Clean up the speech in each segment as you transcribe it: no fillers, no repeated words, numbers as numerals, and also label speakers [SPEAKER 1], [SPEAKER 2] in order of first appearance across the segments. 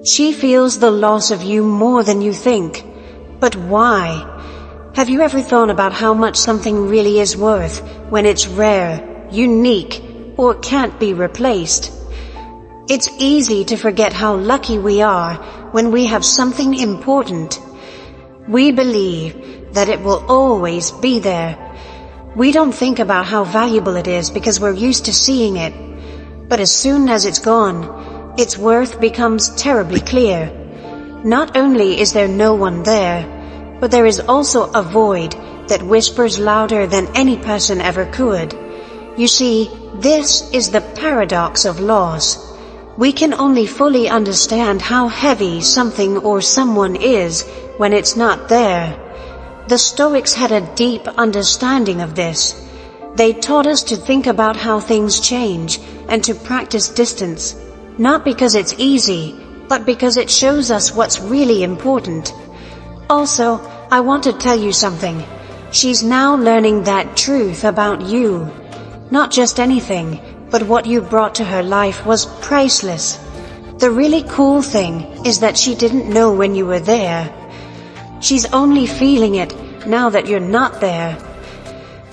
[SPEAKER 1] She feels the loss of you more than you think. But why? Have you ever thought about how much something really is worth when it's rare, unique, or can't be replaced? It's easy to forget how lucky we are when we have something important. We believe that it will always be there. We don't think about how valuable it is because we're used to seeing it. But as soon as it's gone, its worth becomes terribly clear. Not only is there no one there, but there is also a void that whispers louder than any person ever could. You see, this is the paradox of loss. We can only fully understand how heavy something or someone is when it's not there. The Stoics had a deep understanding of this. They taught us to think about how things change and to practice distance, not because it's easy, but because it shows us what's really important. Also, I want to tell you something. She's now learning that truth about you. Not just anything, but what you brought to her life was priceless. The really cool thing is that she didn't know when you were there. She's only feeling it now that you're not there.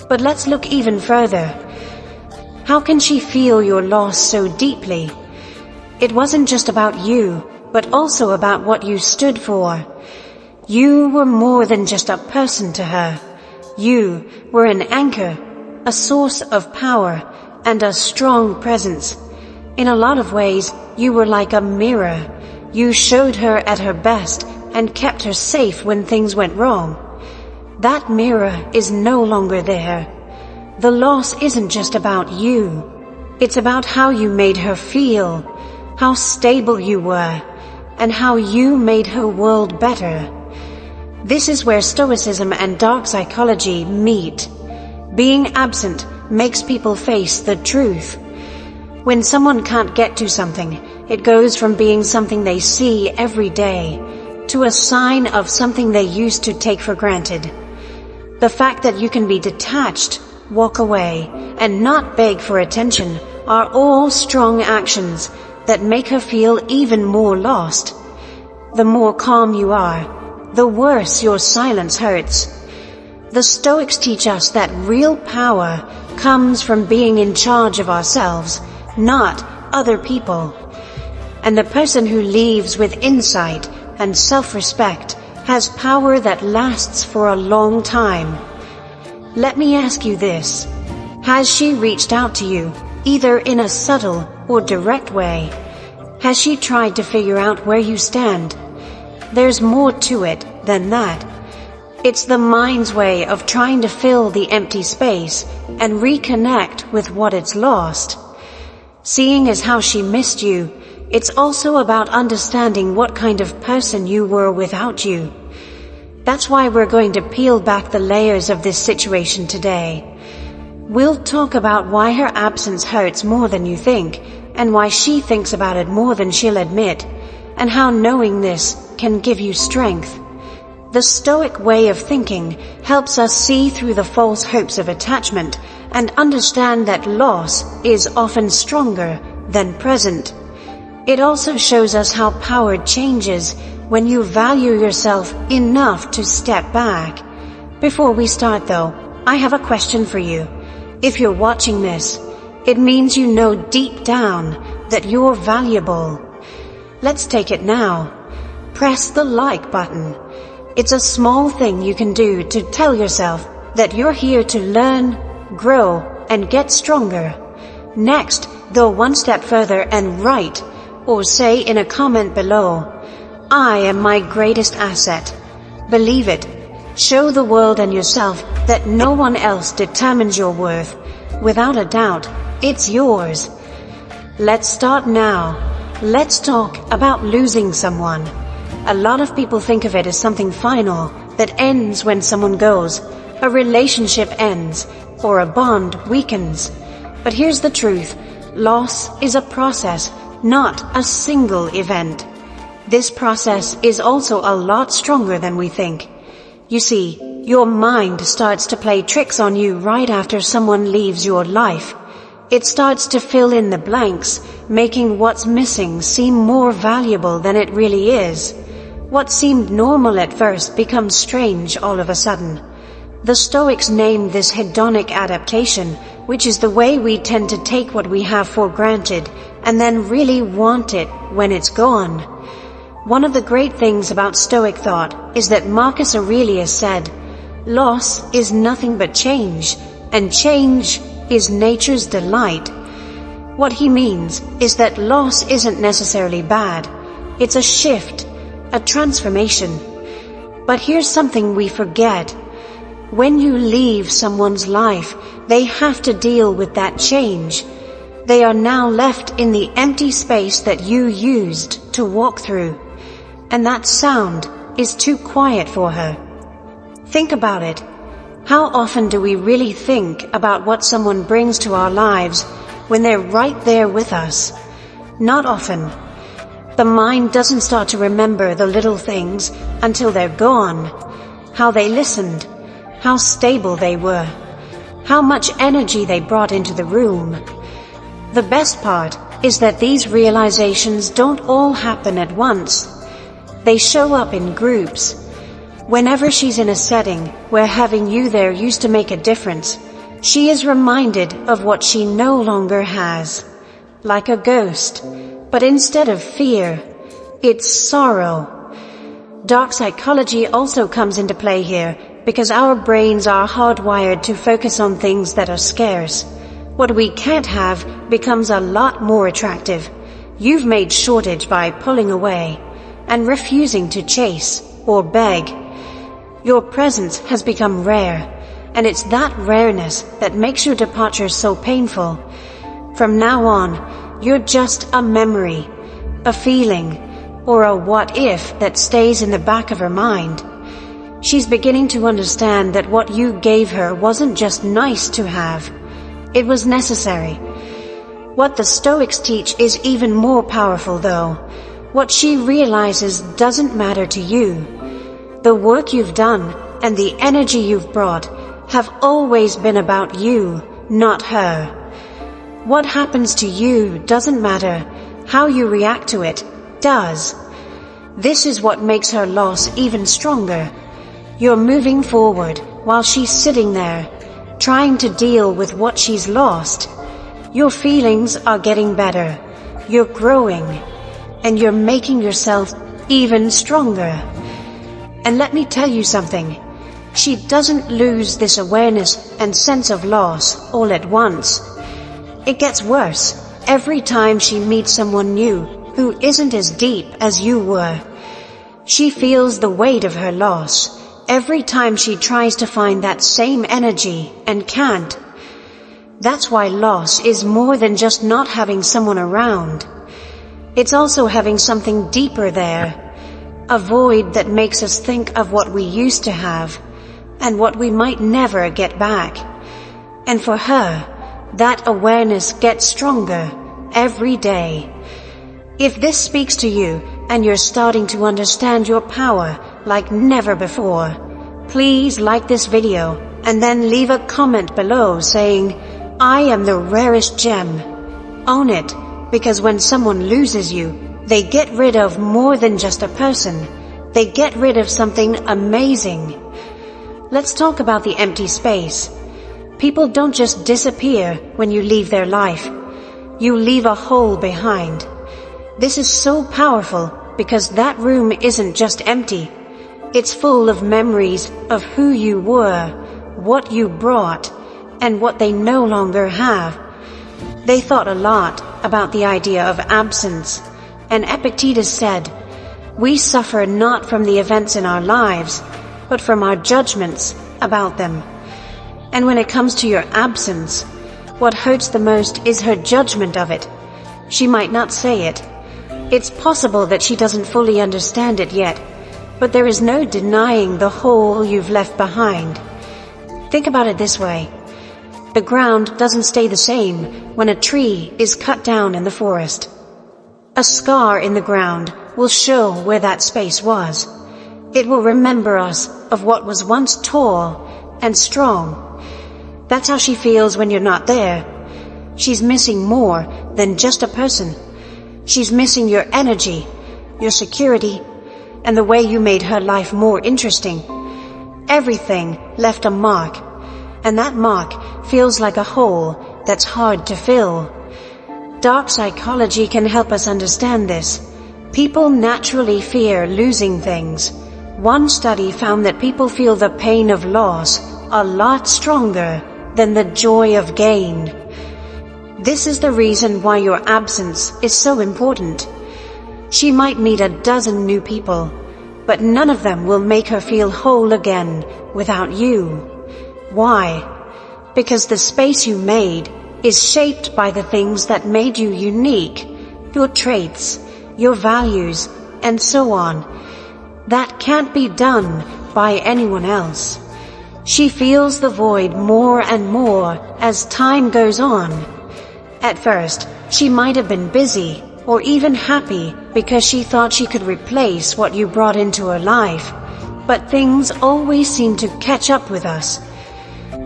[SPEAKER 1] But let's look even further. How can she feel your loss so deeply? It wasn't just about you, but also about what you stood for. You were more than just a person to her. You were an anchor, a source of power, and a strong presence. In a lot of ways, you were like a mirror. You showed her at her best and kept her safe when things went wrong. That mirror is no longer there. The loss isn't just about you. It's about how you made her feel, how stable you were, and how you made her world better. This is where Stoicism and dark psychology meet. Being absent makes people face the truth. When someone can't get to something, it goes from being something they see every day to a sign of something they used to take for granted. The fact that you can be detached, walk away, and not beg for attention are all strong actions that make her feel even more lost. The more calm you are, the worse your silence hurts. The Stoics teach us that real power comes from being in charge of ourselves, not other people. And the person who leaves with insight and self-respect has power that lasts for a long time. Let me ask you this. Has she reached out to you, either in a subtle or direct way? Has she tried to figure out where you stand? There's more to it than that. It's the mind's way of trying to fill the empty space and reconnect with what it's lost. Seeing as how she missed you, it's also about understanding what kind of person you were without you. That's why we're going to peel back the layers of this situation today. We'll talk about why her absence hurts more than you think, and why she thinks about it more than she'll admit, and how knowing this can give you strength. The Stoic way of thinking helps us see through the false hopes of attachment and understand that loss is often stronger than present. It also shows us how power changes when you value yourself enough to step back. Before we start though, I have a question for you. If you're watching this, it means you know deep down that you're valuable. Let's take it now. Press the like button. It's a small thing you can do to tell yourself that you're here to learn, grow, and get stronger. Next, go one step further and write, or say in a comment below, I am my greatest asset. Believe it. Show the world and yourself that no one else determines your worth. Without a doubt, it's yours. Let's start now. Let's talk about losing someone. A lot of people think of it as something final that ends when someone goes, a relationship ends, or a bond weakens. But here's the truth. Loss is a process, not a single event. This process is also a lot stronger than we think. You see, your mind starts to play tricks on you right after someone leaves your life. It starts to fill in the blanks, making what's missing seem more valuable than it really is. What seemed normal at first becomes strange all of a sudden. The Stoics named this hedonic adaptation, which is the way we tend to take what we have for granted and then really want it when it's gone. One of the great things about Stoic thought is that Marcus Aurelius said, "Loss is nothing but change, and change is nature's delight." What he means is that loss isn't necessarily bad. It's a shift, a transformation. But here's something we forget. When you leave someone's life, they have to deal with that change. They are now left in the empty space that you used to walk through. And that sound is too quiet for her. Think about it. How often do we really think about what someone brings to our lives when they're right there with us? Not often. The mind doesn't start to remember the little things until they're gone. How they listened, how stable they were, how much energy they brought into the room. The best part is that these realizations don't all happen at once. They show up in groups. Whenever she's in a setting where having you there used to make a difference, she is reminded of what she no longer has. Like a ghost. But instead of fear, it's sorrow. Dark psychology also comes into play here because our brains are hardwired to focus on things that are scarce. What we can't have becomes a lot more attractive. You've made shortage by pulling away and refusing to chase or beg. Your presence has become rare, and it's that rareness that makes your departure so painful. From now on, you're just a memory, a feeling, or a what if that stays in the back of her mind. She's beginning to understand that what you gave her wasn't just nice to have. It was necessary. What the Stoics teach is even more powerful, though. What she realizes doesn't matter to you. The work you've done and the energy you've brought have always been about you, not her. What happens to you doesn't matter. How you react to it does. This is what makes her loss even stronger. You're moving forward while she's sitting there, trying to deal with what she's lost. Your feelings are getting better. You're growing. And you're making yourself even stronger. And let me tell you something. She doesn't lose this awareness and sense of loss all at once. It gets worse every time she meets someone new who isn't as deep as you were. She feels the weight of her loss every time she tries to find that same energy and can't. That's why loss is more than just not having someone around. It's also having something deeper there. A void that makes us think of what we used to have and what we might never get back. And for her, that awareness gets stronger every day. If this speaks to you and you're starting to understand your power like never before, please like this video and then leave a comment below saying, "I am the rarest gem." Own it, because when someone loses you, they get rid of more than just a person. They get rid of something amazing. Let's talk about the empty space. People don't just disappear when you leave their life. You leave a hole behind. This is so powerful because that room isn't just empty. It's full of memories of who you were, what you brought, and what they no longer have. They thought a lot about the idea of absence, and Epictetus said, "We suffer not from the events in our lives, but from our judgments about them." And when it comes to your absence, what hurts the most is her judgment of it. She might not say it. It's possible that she doesn't fully understand it yet, but there is no denying the hole you've left behind. Think about it this way. The ground doesn't stay the same when a tree is cut down in the forest. A scar in the ground will show where that space was. It will remember us of what was once tall and strong. That's how she feels when you're not there. she's missing more than just a person. She's missing your energy, your security, and the way you made her life more interesting. Everything left a mark, and that mark feels like a hole that's hard to fill. Dark psychology can help us understand this. People naturally fear losing things. One study found that people feel the pain of loss a lot stronger than the joy of gain. This is the reason why your absence is so important. She might meet a dozen new people, but none of them will make her feel whole again without you. Why? Because the space you made is shaped by the things that made you unique, your traits, your values, and so on. That can't be done by anyone else. She feels the void more and more as time goes on. At first, she might have been busy or even happy because she thought she could replace what you brought into her life. But things always seem to catch up with us.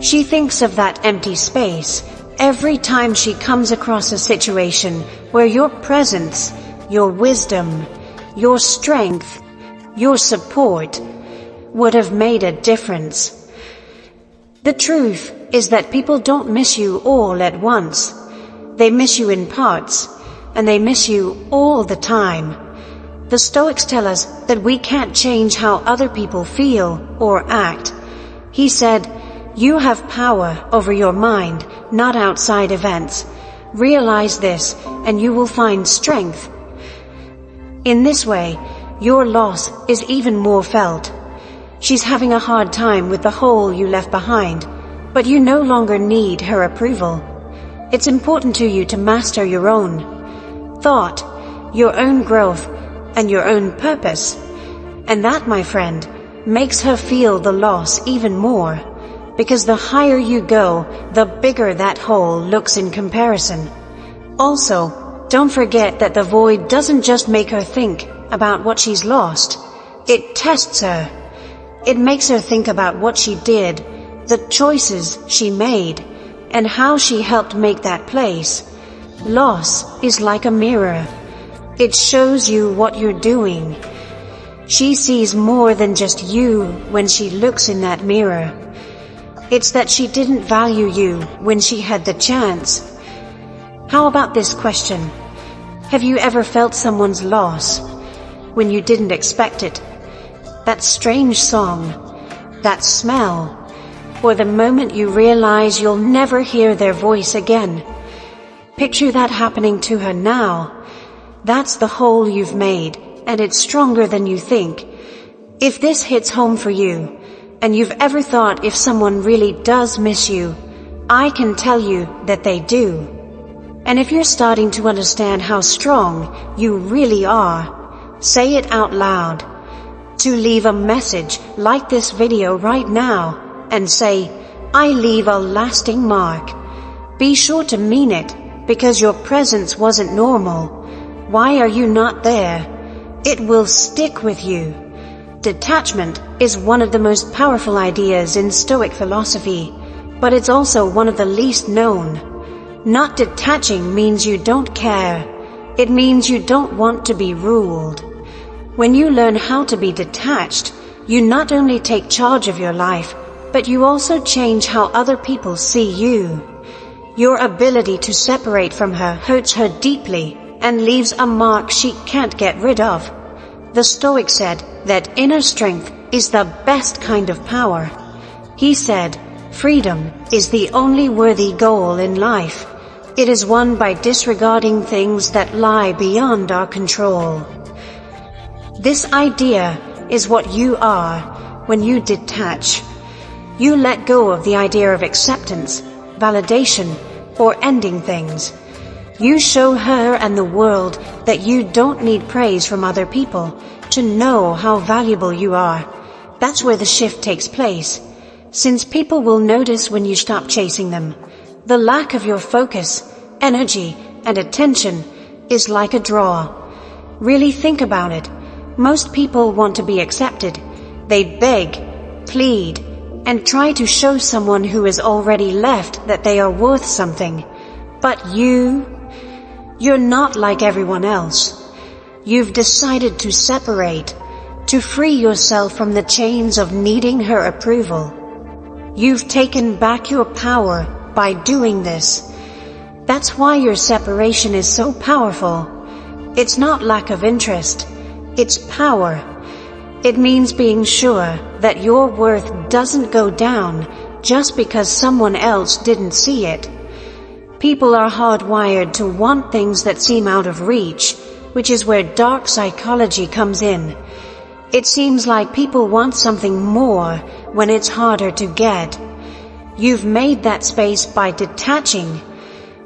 [SPEAKER 1] She thinks of that empty space every time she comes across a situation where your presence, your wisdom, your strength, your support would have made a difference. The truth is that people don't miss you all at once. They miss you in parts, and they miss you all the time. The Stoics tell us that we can't change how other people feel or act. He said, "You have power over your mind, not outside events. Realize this, and you will find strength." In this way, your loss is even more felt. She's having a hard time with the hole you left behind, but you no longer need her approval. It's important to you to master your own thought, your own growth, and your own purpose. And that, my friend, makes her feel the loss even more, because the higher you go, the bigger that hole looks in comparison. Also, don't forget that the void doesn't just make her think about what she's lost. It tests her. It makes her think about what she did, the choices she made, and how she helped make that place. Loss is like a mirror. It shows you what you're doing. She sees more than just you when she looks in that mirror. It's that she didn't value you when she had the chance. How about this question? Have you ever felt someone's loss when you didn't expect it? That strange song, that smell, or the moment you realize you'll never hear their voice again. Picture that happening to her now. That's the hole you've made, and it's stronger than you think. If this hits home for you, and you've ever thought if someone really does miss you, I can tell you that they do. And if you're starting to understand how strong you really are, say it out loud. To leave a message like this video right now and say, "I leave a lasting mark." Be sure to mean it, because your presence wasn't normal. Why are you not there? It will stick with you. Detachment is one of the most powerful ideas in Stoic philosophy, but it's also one of the least known. Not detaching means you don't care. It means you don't want to be ruled. When you learn how to be detached, you not only take charge of your life, but you also change how other people see you. Your ability to separate from her hurts her deeply and leaves a mark she can't get rid of. The Stoic said that inner strength is the best kind of power. He said, "Freedom is the only worthy goal in life. It is won by disregarding things that lie beyond our control." This idea is what you are when you detach. You let go of the idea of acceptance, validation, or ending things. You show her and the world that you don't need praise from other people to know how valuable you are. That's where the shift takes place, since people will notice when you stop chasing them. The lack of your focus, energy, and attention is like a draw. Really think about it. Most people want to be accepted. They beg, plead, and try to show someone who has already left that they are worth something. But you're not like everyone else. You've decided to separate, to free yourself from the chains of needing her approval. You've taken back your power by doing this. That's why your separation is so powerful. It's not lack of interest, it's power. It means being sure that your worth doesn't go down just because someone else didn't see it. People are hardwired to want things that seem out of reach, which is where dark psychology comes in. It seems like people want something more when it's harder to get. You've made that space by detaching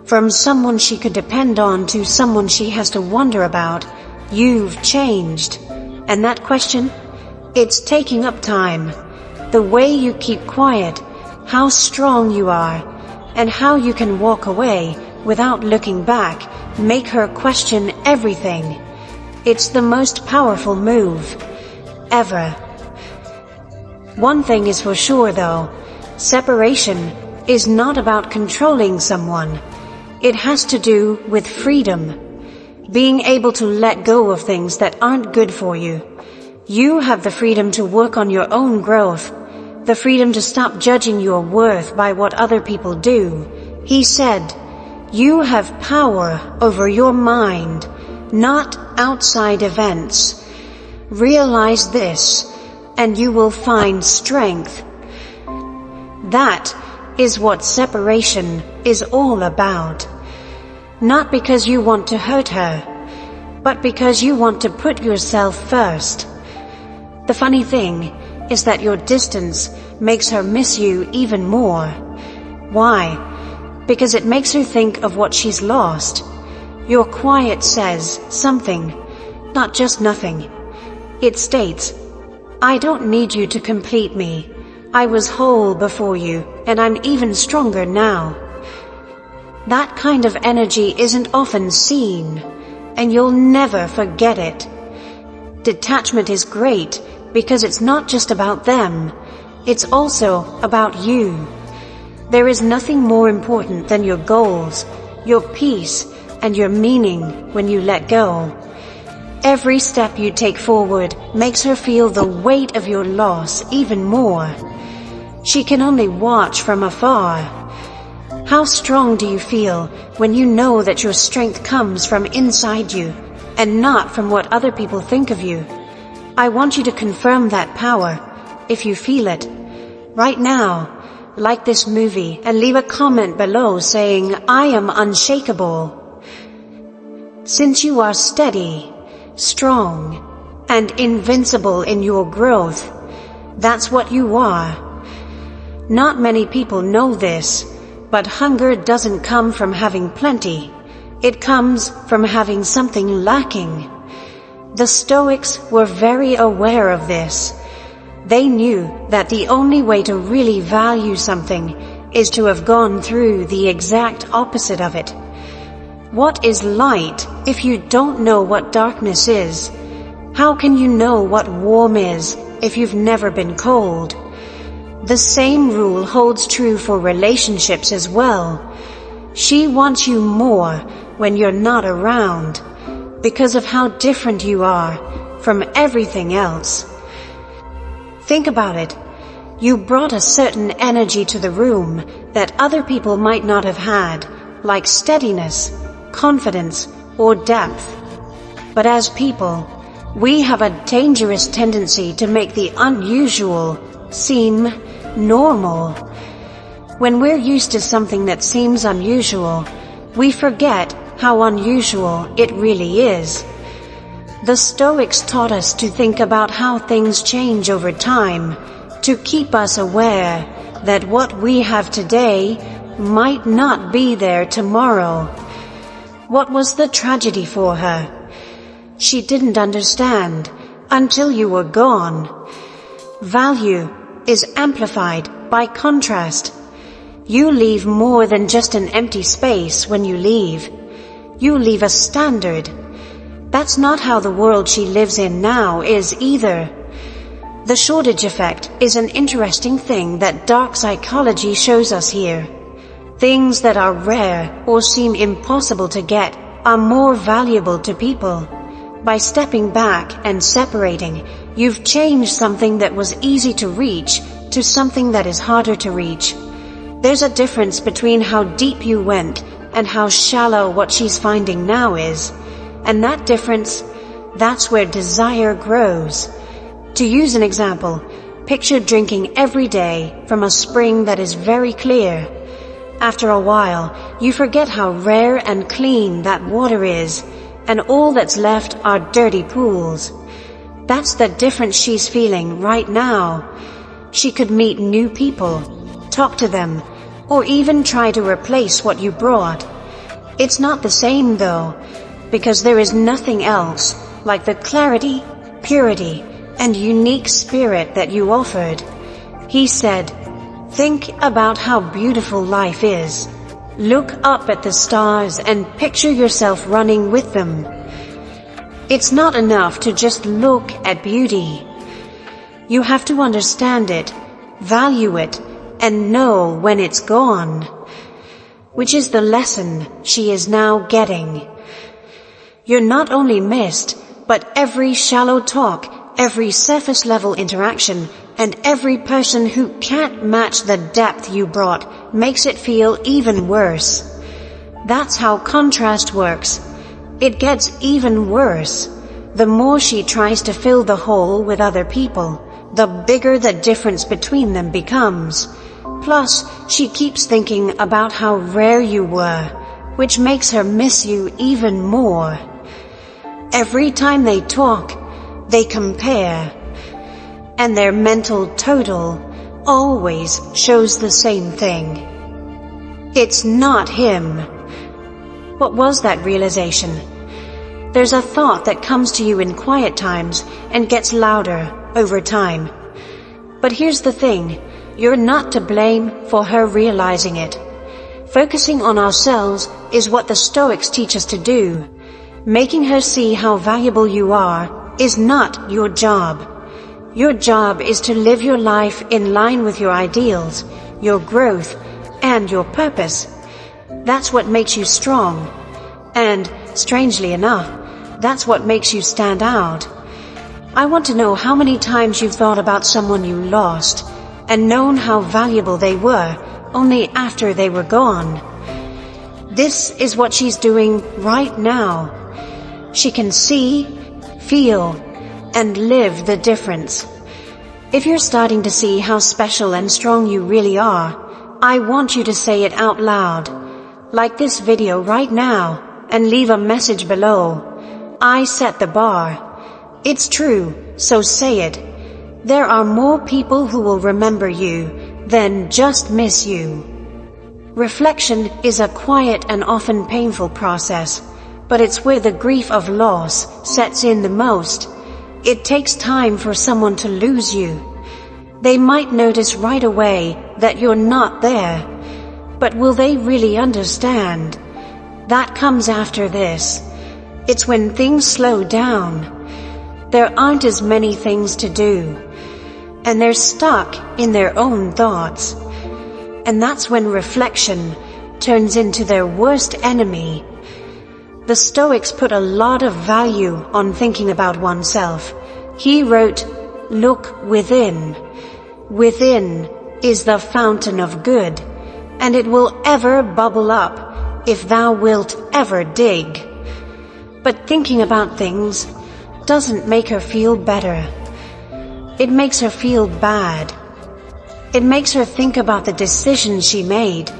[SPEAKER 1] from someone she could depend on to someone she has to wonder about. You've changed. And that question? It's taking up time. The way you keep quiet, how strong you are, and how you can walk away without looking back, make her question everything. It's the most powerful move ever. One thing is for sure though, separation is not about controlling someone. It has to do with freedom. Being able to let go of things that aren't good for you. You have the freedom to work on your own growth, the freedom to stop judging your worth by what other people do. He said, you have power over your mind, not outside events. Realize this, and you will find strength. That is what separation is all about. Not because you want to hurt her, but because you want to put yourself first. The funny thing is that your distance makes her miss you even more. Why? Because it makes her think of what she's lost. Your quiet says something, not just nothing. It states, I don't need you to complete me. I was whole before you, and I'm even stronger now. That kind of energy isn't often seen, and you'll never forget it. Detachment is great because it's not just about them, it's also about you. There is nothing more important than your goals, your peace, and your meaning when you let go. Every step you take forward makes her feel the weight of your loss even more. She can only watch from afar. How strong do you feel when you know that your strength comes from inside you and not from what other people think of you? I want you to confirm that power, if you feel it, right now. Like this movie and leave a comment below saying, I am unshakable. Since you are steady, strong, and invincible in your growth, that's what you are. Not many people know this, but hunger doesn't come from having plenty. It comes from having something lacking. The Stoics were very aware of this. They knew that the only way to really value something is to have gone through the exact opposite of it. What is light if you don't know what darkness is? How can you know what warm is if you've never been cold? The same rule holds true for relationships as well. She wants you more when you're not around, because of how different you are from everything else. Think about it. You brought a certain energy to the room that other people might not have had, like steadiness, confidence, or depth. But as people, we have a dangerous tendency to make the unusual seem normal. When we're used to something that seems unusual, we forget how unusual it really is. The Stoics taught us to think about how things change over time, to keep us aware that what we have today might not be there tomorrow. What was the tragedy for her? She didn't understand until you were gone. Value is amplified by contrast. You leave more than just an empty space when you leave. You leave a standard. That's not how the world she lives in now is either. The shortage effect is an interesting thing that dark psychology shows us here. Things that are rare or seem impossible to get are more valuable to people. By stepping back and separating, you've changed something that was easy to reach to something that is harder to reach. There's a difference between how deep you went and how shallow what she's finding now is. And that difference, that's where desire grows. To use an example, picture drinking every day from a spring that is very clear. After a while, you forget how rare and clean that water is, and all that's left are dirty pools. That's the difference she's feeling right now. She could meet new people, talk to them, or even try to replace what you brought. It's not the same though, because there is nothing else like the clarity, purity, and unique spirit that you offered. He said, "Think about how beautiful life is. Look up at the stars and picture yourself running with them." It's not enough to just look at beauty. You have to understand it, value it, and know when it's gone. Which is the lesson she is now getting. You're not only missed, but every shallow talk, every surface level interaction, and every person who can't match the depth you brought makes it feel even worse. That's how contrast works. It gets even worse. The more she tries to fill the hole with other people, the bigger the difference between them becomes. Plus, she keeps thinking about how rare you were, which makes her miss you even more. Every time they talk, they compare. And their mental total always shows the same thing. It's not him. What was that realization? There's a thought that comes to you in quiet times and gets louder over time. But here's the thing, you're not to blame for her realizing it. Focusing on ourselves is what the Stoics teach us to do. Making her see how valuable you are is not your job. Your job is to live your life in line with your ideals, your growth, and your purpose. That's what makes you strong. And, strangely enough, that's what makes you stand out. I want to know how many times you've thought about someone you lost and known how valuable they were only after they were gone. This is what she's doing right now. She can see, feel, and live the difference. If you're starting to see how special and strong you really are, I want you to say it out loud. Like this video right now, and leave a message below. I set the bar. It's true, so say it. There are more people who will remember you than just miss you. Reflection is a quiet and often painful process, but it's where the grief of loss sets in the most. It takes time for someone to lose you. They might notice right away that you're not there, but will they really understand? That comes after this. It's when things slow down. There aren't as many things to do, and they're stuck in their own thoughts. And that's when reflection turns into their worst enemy. The Stoics put a lot of value on thinking about oneself. He wrote, "Look within. Within is the fountain of good, and it will ever bubble up if thou wilt ever dig." But thinking about things doesn't make her feel better. It makes her feel bad. It makes her think about the decisions she made,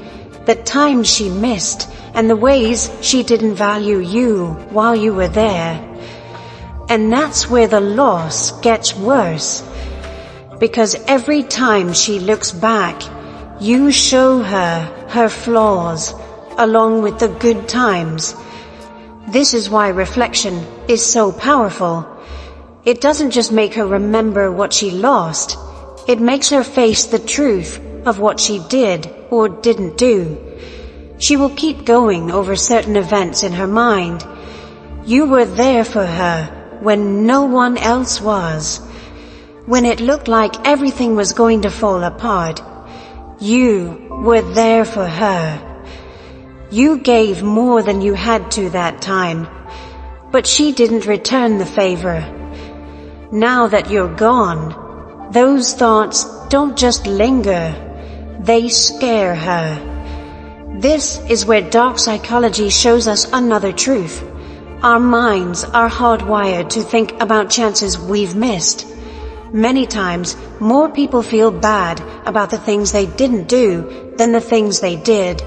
[SPEAKER 1] the times she missed, and the ways she didn't value you while you were there. And that's where the loss gets worse. Because every time she looks back, you show her her flaws, along with the good times. This is why reflection is so powerful. It doesn't just make her remember what she lost. It makes her face the truth of what she did or didn't do. She will keep going over certain events in her mind. You were there for her when no one else was. When it looked like everything was going to fall apart, you were there for her. You gave more than you had to that time, but she didn't return the favor. Now that you're gone, those thoughts don't just linger, they scare her. This is where dark psychology shows us another truth. Our minds are hardwired to think about chances we've missed. Many times, more people feel bad about the things they didn't do than the things they did.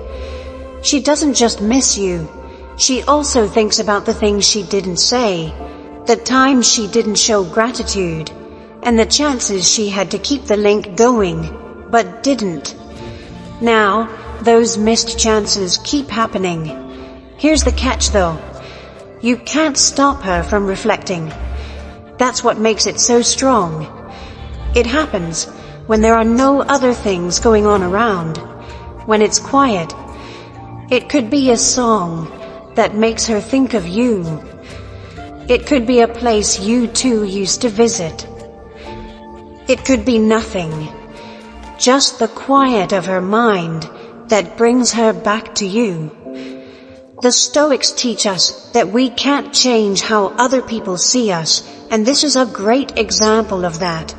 [SPEAKER 1] She doesn't just miss you. She also thinks about the things she didn't say, the times she didn't show gratitude, and the chances she had to keep the link going, but didn't. Now, those missed chances keep happening. Here's the catch though. You can't stop her from reflecting. That's what makes it so strong. It happens when there are no other things going on around, when it's quiet. It could be a song that makes her think of you. It could be a place you two used to visit. It could be nothing, just the quiet of her mind that brings her back to you. The Stoics teach us that we can't change how other people see us, and this is a great example of that.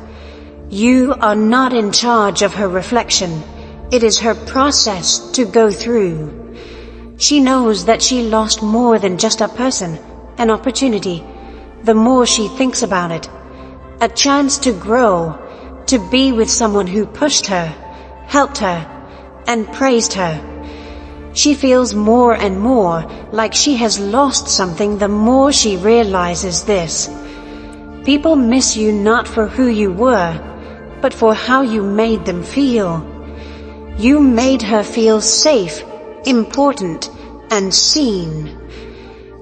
[SPEAKER 1] You are not in charge of her reflection. It is her process to go through. She knows that she lost more than just a person, an opportunity. The more she thinks about it, a chance to grow, to be with someone who pushed her, helped her, and praised her. She feels more and more like she has lost something the more she realizes this. People miss you not for who you were, but for how you made them feel. You made her feel safe, important, and seen.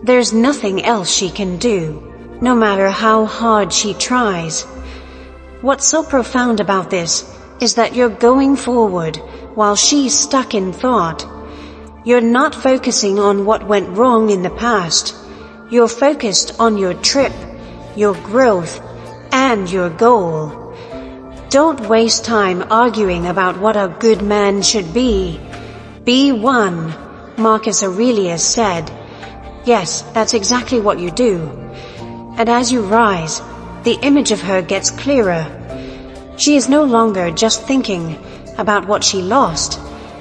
[SPEAKER 1] There's nothing else she can do, no matter how hard she tries. What's so profound about this is that you're going forward while she's stuck in thought. You're not focusing on what went wrong in the past. You're focused on your trip, your growth, and your goal. Don't waste time arguing about what a good man should be. Be one, Marcus Aurelius said. Yes, that's exactly what you do. And as you rise, the image of her gets clearer. She is no longer just thinking about what she lost.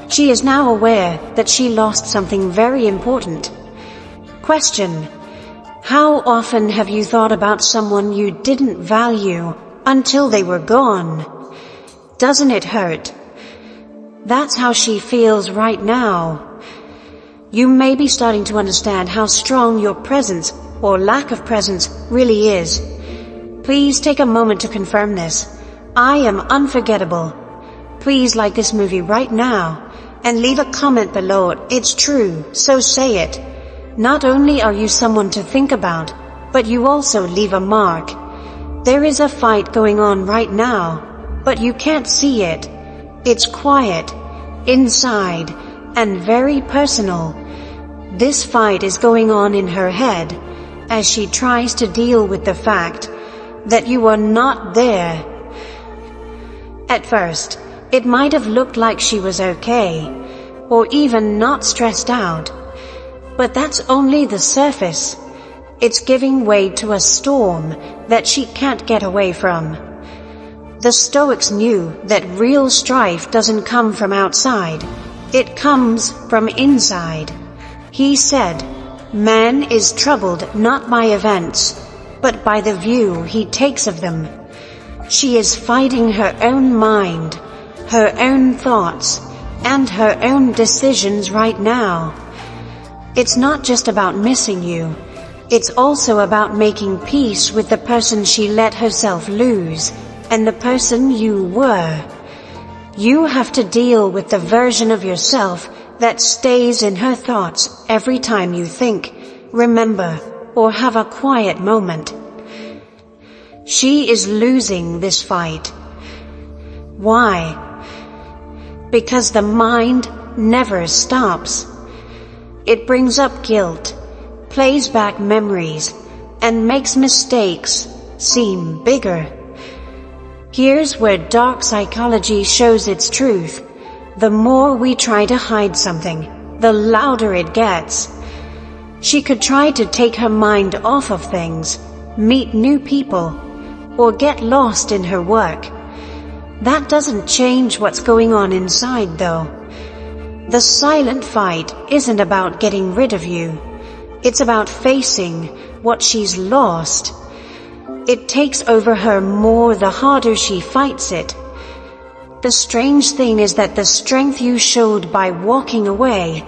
[SPEAKER 1] She is now aware that she lost something very important. Question: how often have you thought about someone you didn't value until they were gone? Doesn't it hurt? That's how she feels right now. You may be starting to understand how strong your presence or lack of presence really is. Please take a moment to confirm this. I am unforgettable. Please like this movie right now and leave a comment below. It's true, so say it. Not only are you someone to think about, but you also leave a mark. There is a fight going on right now, but you can't see it. It's quiet, inside, and very personal. This fight is going on in her head as she tries to deal with the fact that you are not there. At first, it might have looked like she was okay, or even not stressed out. But that's only the surface. It's giving way to a storm that she can't get away from. The Stoics knew that real strife doesn't come from outside. It comes from inside. He said, "Man is troubled not by events, but by the view he takes of them." She is fighting her own mind, her own thoughts, and her own decisions right now. It's not just about missing you. It's also about making peace with the person she let herself lose and the person you were. You have to deal with the version of yourself that stays in her thoughts every time you think, remember, or have a quiet moment. She is losing this fight. Why? Because the mind never stops. It brings up guilt, plays back memories, and makes mistakes seem bigger. Here's where dark psychology shows its truth. The more we try to hide something, the louder it gets. She could try to take her mind off of things, meet new people, or get lost in her work. That doesn't change what's going on inside, though. The silent fight isn't about getting rid of you. It's about facing what she's lost. It takes over her more the harder she fights it. The strange thing is that the strength you showed by walking away,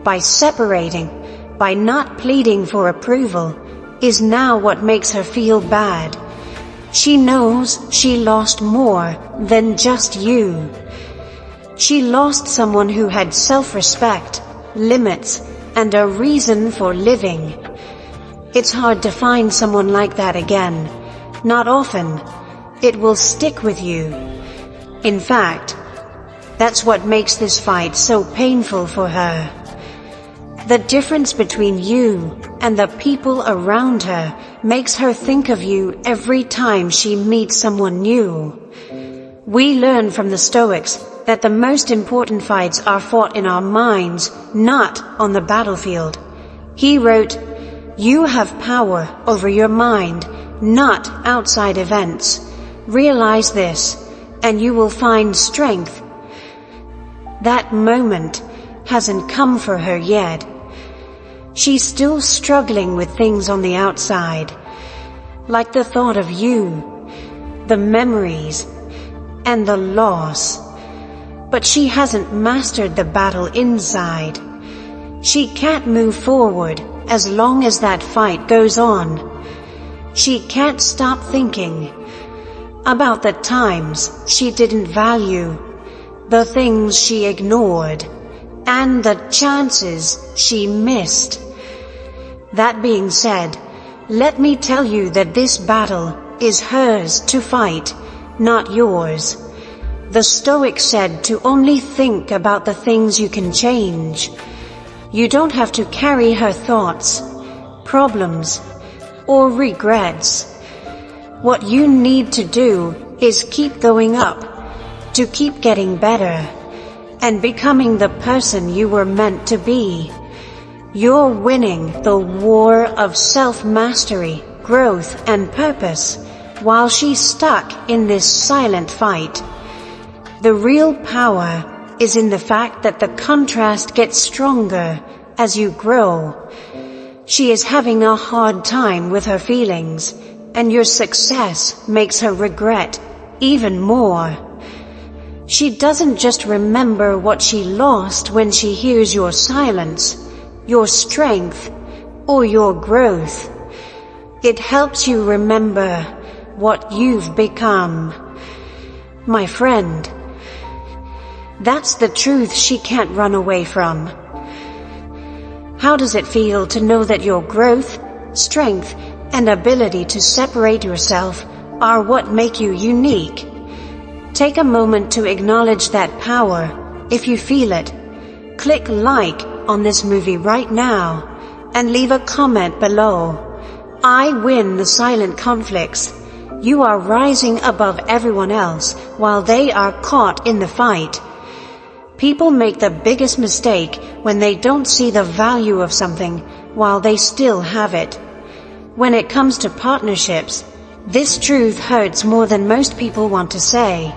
[SPEAKER 1] by separating, by not pleading for approval, is now what makes her feel bad. She knows she lost more than just you. She lost someone who had self-respect, limits, and a reason for living. It's hard to find someone like that again. Not often. It will stick with you. In fact, that's what makes this fight so painful for her. The difference between you and the people around her makes her think of you every time she meets someone new. We learn from the Stoics that the most important fights are fought in our minds, not on the battlefield. He wrote, "You have power over your mind, not outside events. Realize this, and you will find strength." That moment hasn't come for her yet. She's still struggling with things on the outside, like the thought of you, the memories, and the loss. But she hasn't mastered the battle inside. She can't move forward as long as that fight goes on. She can't stop thinking about the times she didn't value, the things she ignored, and the chances she missed. That being said, let me tell you that this battle is hers to fight, not yours. The Stoics said to only think about the things you can change. You don't have to carry her thoughts, problems, or regrets. What you need to do is keep going up, to keep getting better, and becoming the person you were meant to be. You're winning the war of self-mastery, growth, and purpose, while she's stuck in this silent fight. The real power is in the fact that the contrast gets stronger as you grow. She is having a hard time with her feelings, and your success makes her regret even more. She doesn't just remember what she lost when she hears your silence, your strength, or your growth. It helps you remember what you've become. My friend, that's the truth she can't run away from. How does it feel to know that your growth, strength, and ability to separate yourself are what make you unique? Take a moment to acknowledge that power, if you feel it. Click like on this movie right now, and leave a comment below. I win the silent conflicts. You are rising above everyone else while they are caught in the fight. People make the biggest mistake when they don't see the value of something while they still have it. When it comes to partnerships, this truth hurts more than most people want to say.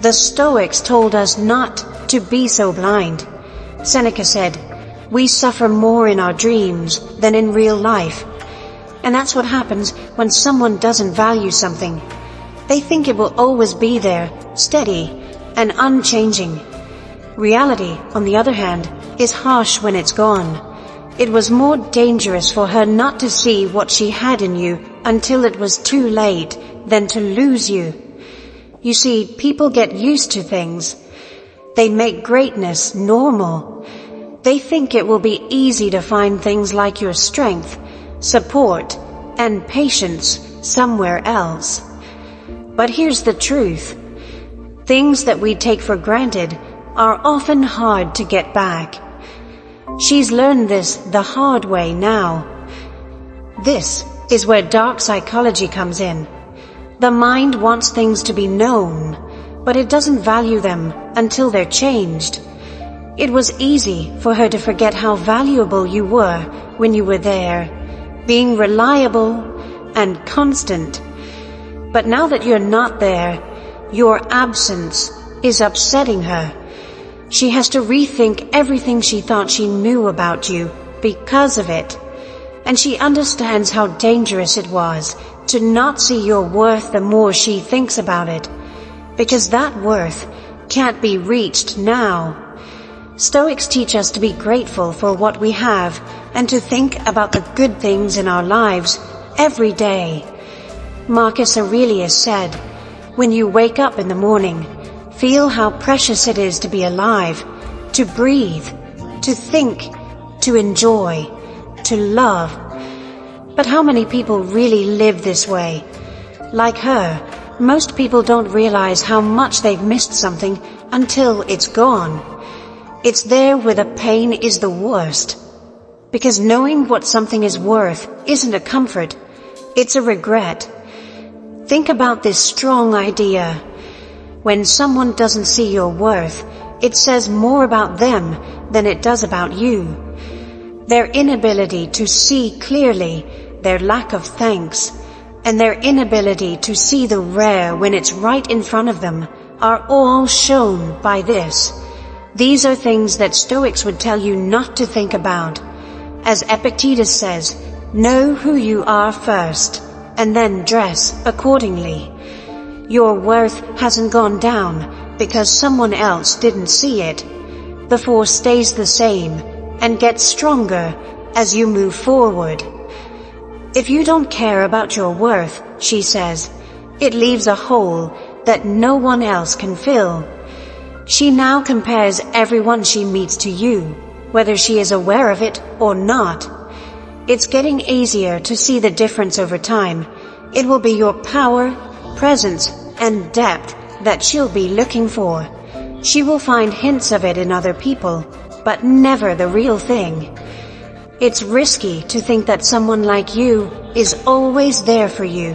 [SPEAKER 1] The Stoics told us not to be so blind. Seneca said, "We suffer more in our dreams than in real life." And that's what happens when someone doesn't value something. They think it will always be there, steady and unchanging. Reality, on the other hand, is harsh when it's gone. It was more dangerous for her not to see what she had in you until it was too late than to lose you. You see, people get used to things. They make greatness normal. They think it will be easy to find things like your strength, support, and patience somewhere else. But here's the truth. Things that we take for granted are often hard to get back. She's learned this the hard way now. This is where dark psychology comes in. The mind wants things to be known, but it doesn't value them until they're changed. It was easy for her to forget how valuable you were when you were there, being reliable and constant. But now that you're not there, your absence is upsetting her. She has to rethink everything she thought she knew about you because of it. And she understands how dangerous it was to not see your worth the more she thinks about it, because that worth can't be reached now. Stoics teach us to be grateful for what we have and to think about the good things in our lives every day. Marcus Aurelius said, "When you wake up in the morning, feel how precious it is to be alive, to breathe, to think, to enjoy, to love." But how many people really live this way? Like her, most people don't realize how much they've missed something until it's gone. It's there where the pain is the worst. Because knowing what something is worth isn't a comfort, it's a regret. Think about this strong idea. When someone doesn't see your worth, it says more about them than it does about you. Their inability to see clearly, their lack of thanks, and their inability to see the rare when it's right in front of them are all shown by this. These are things that Stoics would tell you not to think about. As Epictetus says, know who you are first, and then dress accordingly. Your worth hasn't gone down because someone else didn't see it. The force stays the same and gets stronger as you move forward. If you don't care about your worth, she says, it leaves a hole that no one else can fill. She now compares everyone she meets to you, whether she is aware of it or not. It's getting easier to see the difference over time. It will be your power, presence, and depth that she'll be looking for. She will find hints of it in other people, but never the real thing. It's risky to think that someone like you is always there for you.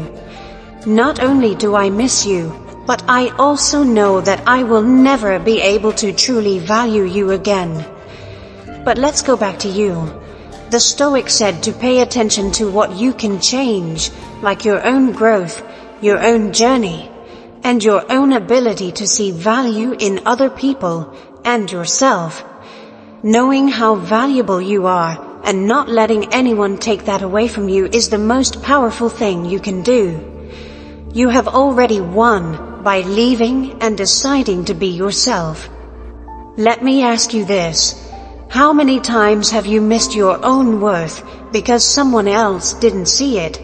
[SPEAKER 1] Not only do I miss you, but I also know that I will never be able to truly value you again. But let's go back to you. The Stoic said to pay attention to what you can change, like your own growth, your own journey, and your own ability to see value in other people and yourself. Knowing how valuable you are and not letting anyone take that away from you is the most powerful thing you can do. You have already won by leaving and deciding to be yourself. Let me ask you this. How many times have you missed your own worth because someone else didn't see it?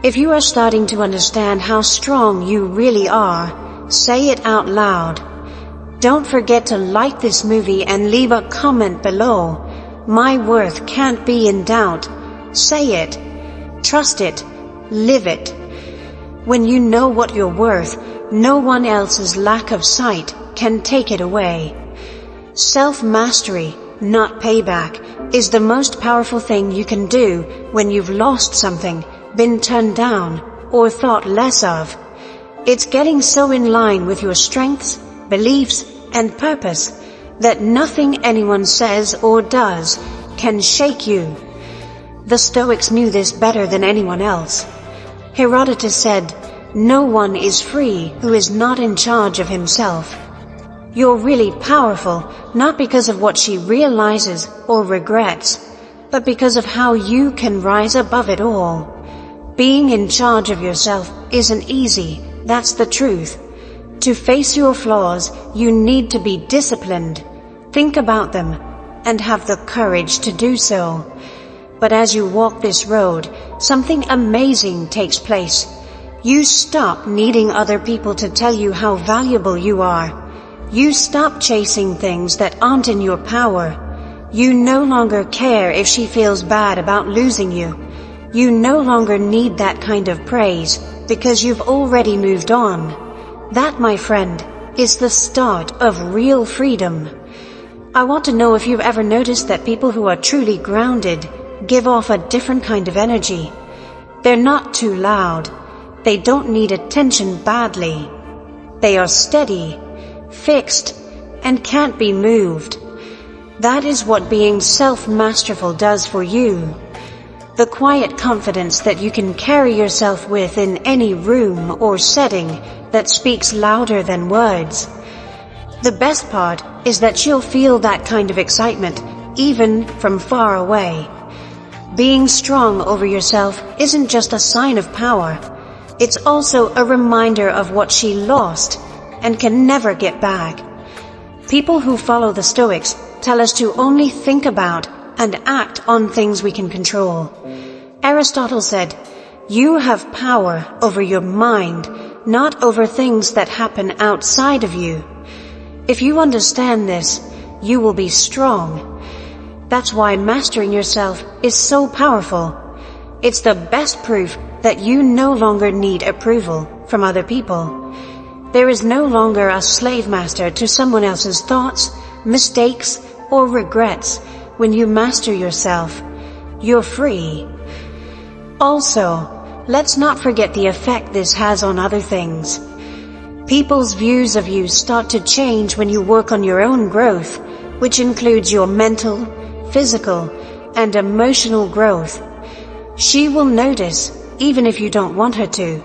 [SPEAKER 1] If you are starting to understand how strong you really are, say it out loud. Don't forget to like this movie and leave a comment below. My worth can't be in doubt. Say it. Trust it. Live it. When you know what you're worth, no one else's lack of sight can take it away. Self-mastery, not payback, is the most powerful thing you can do when you've lost something, been turned down, or thought less of. It's getting so in line with your strengths, beliefs, and purpose that nothing anyone says or does can shake you. The Stoics knew this better than anyone else. Herodotus said, "No one is free who is not in charge of himself." You're really powerful, not because of what she realizes or regrets, but because of how you can rise above it all. Being in charge of yourself isn't easy, that's the truth. To face your flaws, you need to be disciplined, think about them, and have the courage to do so. But as you walk this road, something amazing takes place. You stop needing other people to tell you how valuable you are. You stop chasing things that aren't in your power. You no longer care if she feels bad about losing you. You no longer need that kind of praise because you've already moved on. That, my friend, is the start of real freedom. I want to know if you've ever noticed that people who are truly grounded give off a different kind of energy. They're not too loud. They don't need attention badly. They are steady, fixed, and can't be moved. That is what being self-masterful does for you. The quiet confidence that you can carry yourself with in any room or setting that speaks louder than words. The best part is that you'll feel that kind of excitement even from far away. Being strong over yourself isn't just a sign of power. It's also a reminder of what she lost and can never get back. People who follow the Stoics tell us to only think about and act on things we can control. Aristotle said, "You have power over your mind, not over things that happen outside of you." If you understand this, you will be strong. That's why mastering yourself is so powerful. It's the best proof that you no longer need approval from other people. There is no longer a slave master to someone else's thoughts, mistakes, or regrets. When you master yourself, you're free. Also, let's not forget the effect this has on other things. People's views of you start to change when you work on your own growth, which includes your mental, physical, and emotional growth. She will notice, even if you don't want her to.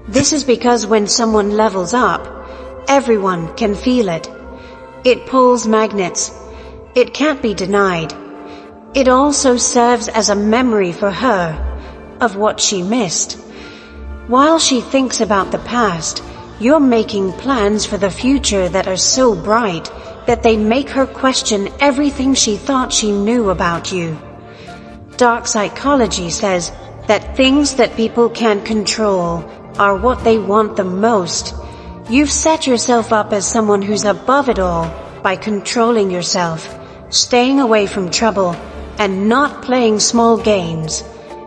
[SPEAKER 1] This is because when someone levels up, everyone can feel it. It pulls magnets. It can't be denied. It also serves as a memory for her of what she missed. While she thinks about the past, you're making plans for the future that are so bright that they make her question everything she thought she knew about you. Dark psychology says that things that people can't control are what they want the most. You've set yourself up as someone who's above it all by controlling yourself, staying away from trouble, and not playing small games.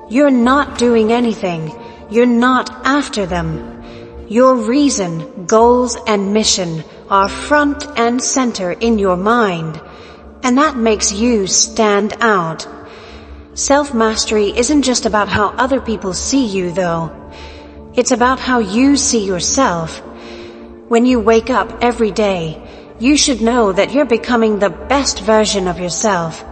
[SPEAKER 1] You're not doing anything. You're not after them. Your reason, goals, and mission are front and center in your mind, and that makes you stand out. Self-mastery isn't just about how other people see you, though. It's about how you see yourself. When you wake up every day, you should know that you're becoming the best version of yourself.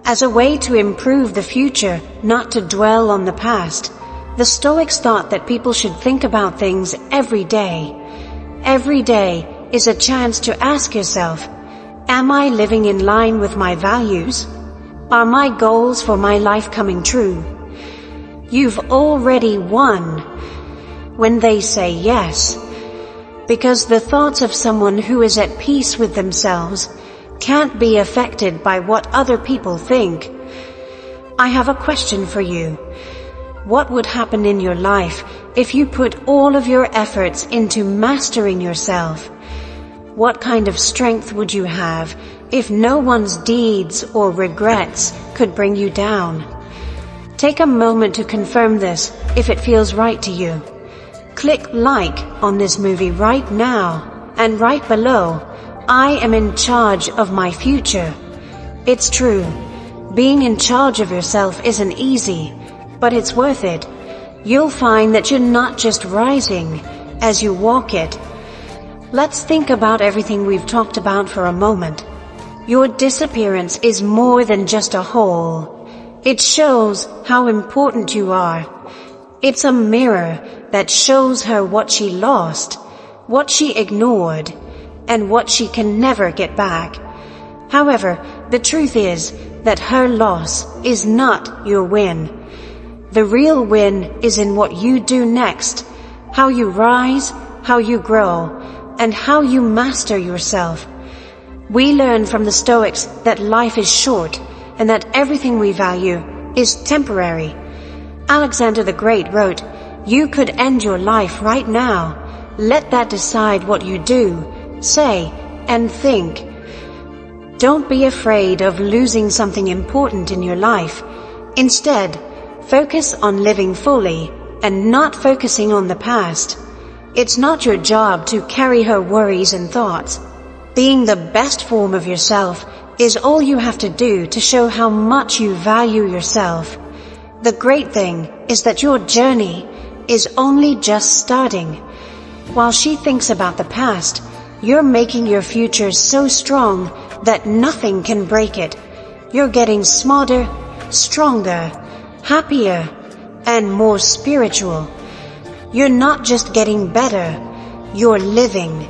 [SPEAKER 1] As a way to improve the future, not to dwell on the past, the Stoics thought that people should think about things every day. Every day is a chance to ask yourself, am I living in line with my values? Are my goals for my life coming true? You've already won when they say yes, because the thoughts of someone who is at peace with themselves can't be affected by what other people think. I have a question for you. What would happen in your life if you put all of your efforts into mastering yourself? What kind of strength would you have if no one's deeds or regrets could bring you down? Take a moment to confirm this if it feels right to you. Click like on this movie right now, and right below, I am in charge of my future. It's true. Being in charge of yourself isn't easy, but it's worth it. You'll find that you're not just rising as you walk it. Let's think about everything we've talked about for a moment. Your disappearance is more than just a hole. It shows how important you are. It's a mirror that shows her what she lost, what she ignored, and what she can never get back. However, the truth is that her loss is not your win. The real win is in what you do next, how you rise, how you grow, and how you master yourself. We learn from the Stoics that life is short and that everything we value is temporary. Alexander the Great wrote, "You could end your life right now. Let that decide what you do, say, and think." Don't be afraid of losing something important in your life. Instead, focus on living fully and not focusing on the past. It's not your job to carry her worries and thoughts. Being the best form of yourself is all you have to do to show how much you value yourself. The great thing is that your journey is only just starting. While she thinks about the past, you're making your future so strong that nothing can break it. You're getting smarter, stronger, happier, and more spiritual. You're not just getting better, you're living.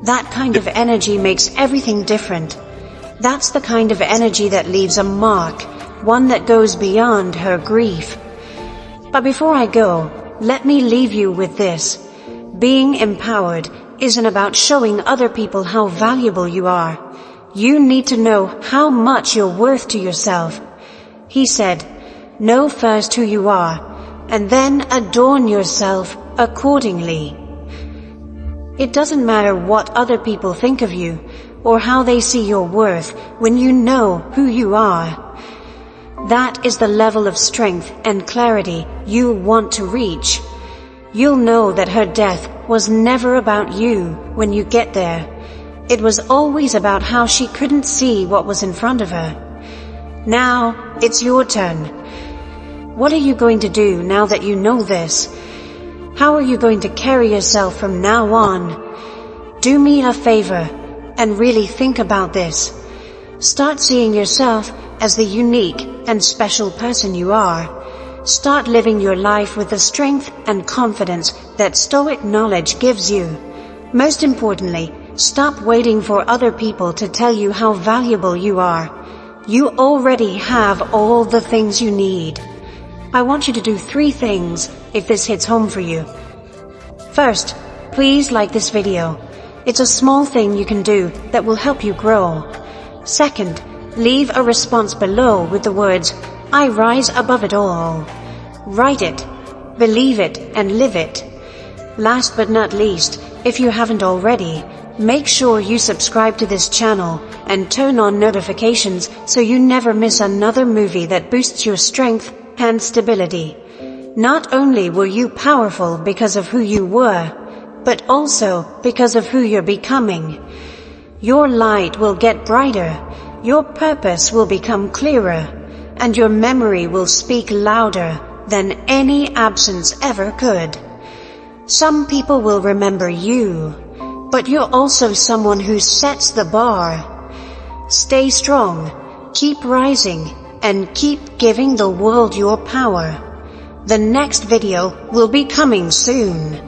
[SPEAKER 1] That kind of energy makes everything different. That's the kind of energy that leaves a mark, one that goes beyond her grief. But before I go, let me leave you with this. Being empowered isn't about showing other people how valuable you are. You need to know how much you're worth to yourself. He said, know first who you are, and then adorn yourself accordingly. It doesn't matter what other people think of you, or how they see your worth when you know who you are. That is the level of strength and clarity you want to reach. You'll know that her death was never about you when you get there. It was always about how she couldn't see what was in front of her. Now, it's your turn. What are you going to do now that you know this? How are you going to carry yourself from now on? Do me a favor and really think about this. Start seeing yourself as the unique and special person you are. Start living your life with the strength and confidence that Stoic knowledge gives you. Most importantly, stop waiting for other people to tell you how valuable you are. You already have all the things you need. I want you to do 3 things if this hits home for you. First, please like this video. It's a small thing you can do that will help you grow. Second, leave a response below with the words, I rise above it all. Write it, believe it, and live it. Last but not least, if you haven't already, make sure you subscribe to this channel and turn on notifications so you never miss another movie that boosts your strength and stability. Not only were you powerful because of who you were, but also because of who you're becoming. Your light will get brighter, your purpose will become clearer, and your memory will speak louder than any absence ever could. Some people will remember you, but you're also someone who sets the bar. Stay strong, keep rising, and keep giving the world your power. The next video will be coming soon.